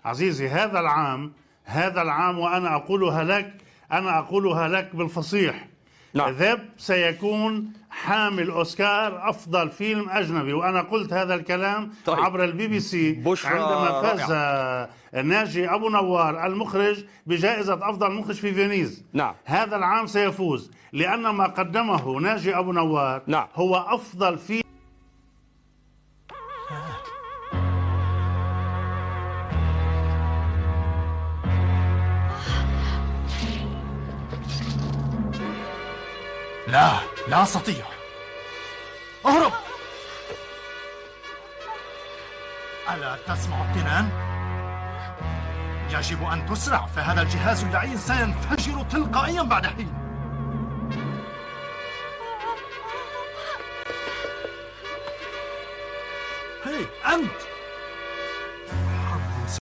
عزيزي هذا العام وأنا أقولها لك بالفصيح. نعم. ذب سيكون حامل أوسكار أفضل فيلم أجنبي، وأنا قلت هذا الكلام عبر BBC عندما فاز ناجي أبو نوار المخرج بجائزة أفضل مخرج في فينيز. نعم. هذا العام سيفوز لأن ما قدمه ناجي أبو نوار نعم. هو أفضل فيلم. لا أستطيع. اهرب. ألا تسمع الطنان؟ يجب أن تسرع، فهذا الجهاز اللعين سينفجر تلقائيا بعد حين. هي أنت